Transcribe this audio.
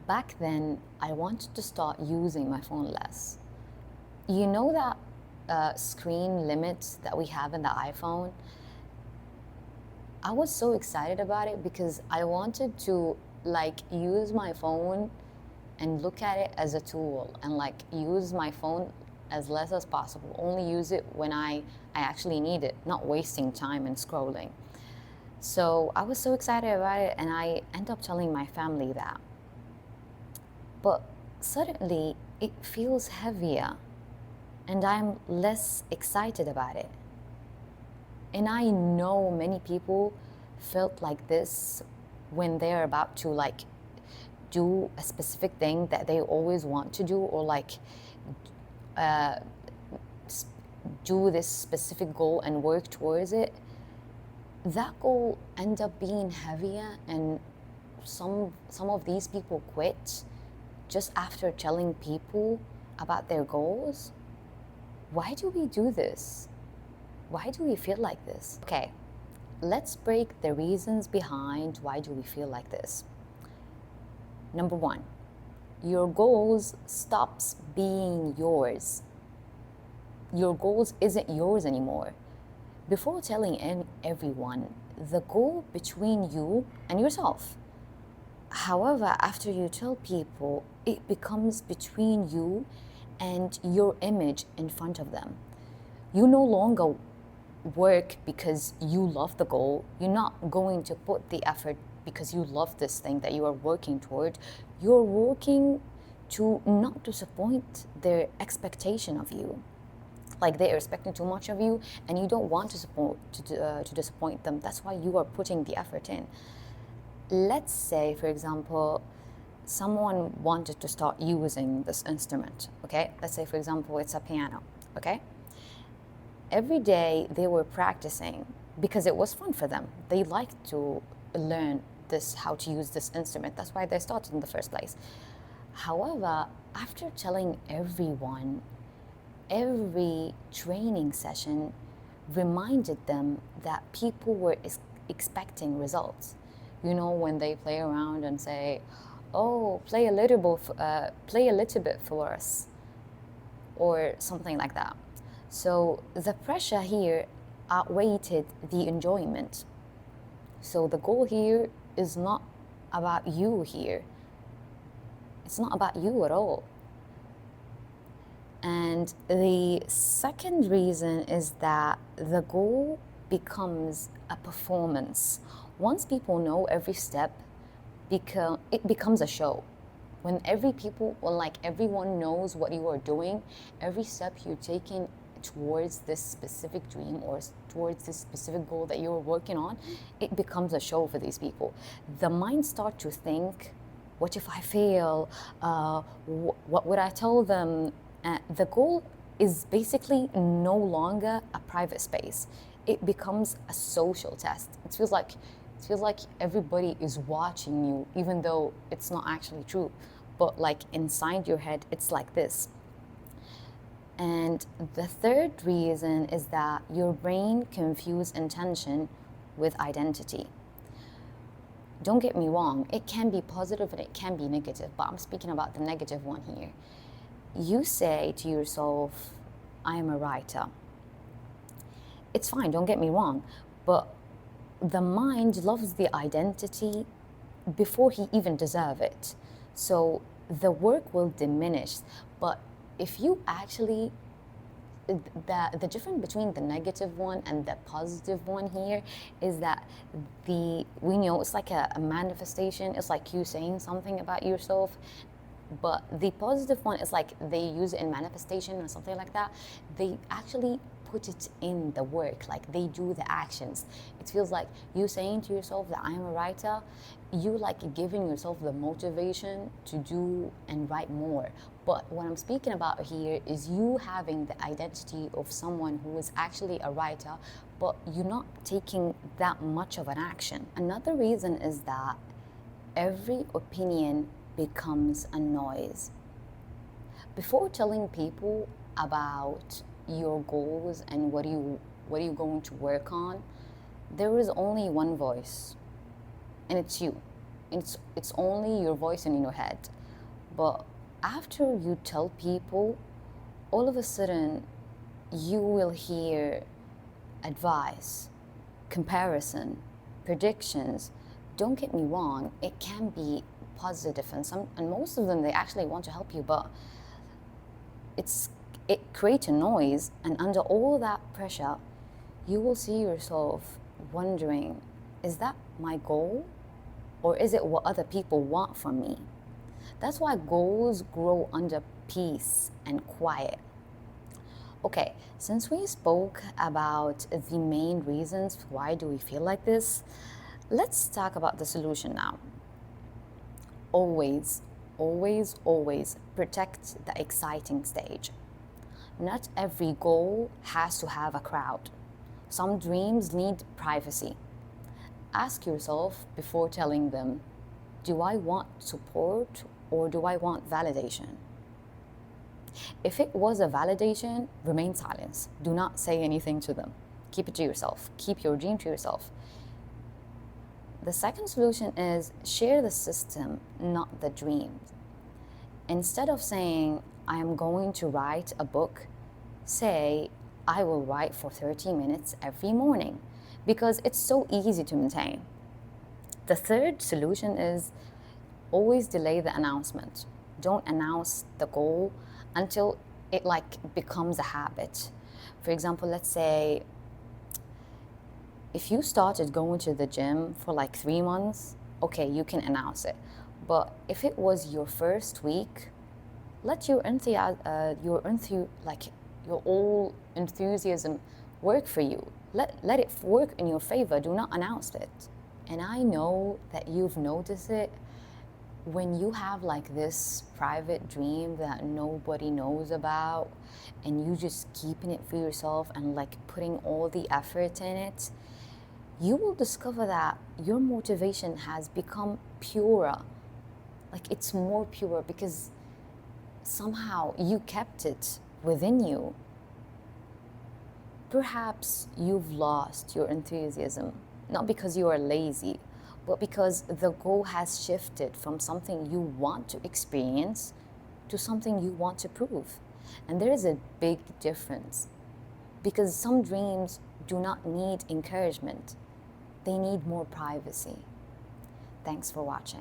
back then, I wanted to start using my phone less. You know that screen limit that we have in the iPhone? I was so excited about it because I wanted to like use my phone and look at it as a tool and like use my phone as less as possible. Only use it when I actually need it, not wasting time and scrolling. So I was so excited about it, and I end up telling my family that. But suddenly it feels heavier and I'm less excited about it. And I know many people felt like this when they're about to like do a specific thing that they always want to do, or like do this specific goal and work towards it. That goal end up being heavier, and some of these people quit just after telling people about their goals. Why do we do this? Why do we feel like this? Okay, let's break the reasons behind why do we feel like this. Number one, your goals stops being yours. Your goals isn't yours anymore. Before telling everyone, the goal between you and yourself. However, after you tell people, it becomes between you and your image in front of them. You no longer work because you love the goal. You're not going to put the effort because you love this thing that you are working toward. You're working to not disappoint their expectation of you. Like they are expecting too much of you, and you don't want to disappoint them. That's why you are putting the effort in. Let's say, for example, someone wanted to start using this instrument, okay? Let's say, for example, it's a piano, okay? Every day they were practicing because it was fun for them. They liked to learn this, how to use this instrument. That's why they started in the first place. However, after telling everyone, every training session reminded them that people were expecting results. You know, when they play around and say, "Oh, play a little bit for us," or something like that. So the pressure here outweighed the enjoyment. So the goal here is not about you here. It's not about you at all. And the second reason is that the goal becomes a performance. Once people know every step, it becomes a show. When everyone knows what you are doing, every step you're taking towards this specific dream or towards this specific goal that you're working on, it becomes a show for these people. The mind starts to think, what if I fail? What would I tell them? The goal is basically no longer a private space. It becomes a social test. It feels like everybody is watching you, even though it's not actually true. But like inside your head, it's like this. And the third reason is that your brain confuses intention with identity. Don't get me wrong, it can be positive and it can be negative, but I'm speaking about the negative one here. You say to yourself, I am a writer. It's fine, don't get me wrong, but the mind loves the identity before he even deserves it. So the work will diminish. But if you actually, the difference between the negative one and the positive one here is that we know it's like a manifestation. It's like you saying something about yourself. But the positive one is like they use it in manifestation or something like that. They actually put it in the work, like they do the actions. It feels like you saying to yourself that I am a writer, you like giving yourself the motivation to do and write more. But what I'm speaking about here is you having the identity of someone who is actually a writer, but you're not taking that much of an action. Another reason is that every opinion becomes a noise. Before telling people about your goals and what are you going to work on, there is only one voice, and it's you. It's only your voice in your head. But after you tell people, all of a sudden you will hear advice, comparison, predictions. Don't get me wrong, it can be positive, and most of them they actually want to help you, but it's it creates a noise, and under all that pressure, you will see yourself wondering, is that my goal? Or is it what other people want from me? That's why goals grow under peace and quiet. Okay, since we spoke about the main reasons why do we feel like this, let's talk about the solution now. Always, always protect the exciting stage. Not every goal has to have a crowd. Some dreams need privacy. Ask yourself before telling them, do I want support or do I want validation? If it was a validation, remain silent. Do not say anything to them. Keep it to yourself. Keep your dream to yourself. The second solution is share the system, not the dream. Instead of saying, I am going to write a book, say, I will write for 30 minutes every morning, because it's so easy to maintain. The third solution is always delay the announcement. Don't announce the goal until it becomes a habit. For example, let's say if you started going to the gym for 3 months, okay, you can announce it. But if it was your first week, let your all enthusiasm work for you. Let it work in your favor. Do not announce it. And I know that you've noticed it when you have this private dream that nobody knows about, and you just keeping it for yourself and putting all the effort in it, you will discover that your motivation has become purer. It's more pure because somehow you kept it within you. Perhaps you've lost your enthusiasm, not because you are lazy, but because the goal has shifted from something you want to experience to something you want to prove. And there is a big difference, because some dreams do not need encouragement. They need more privacy. Thanks for watching.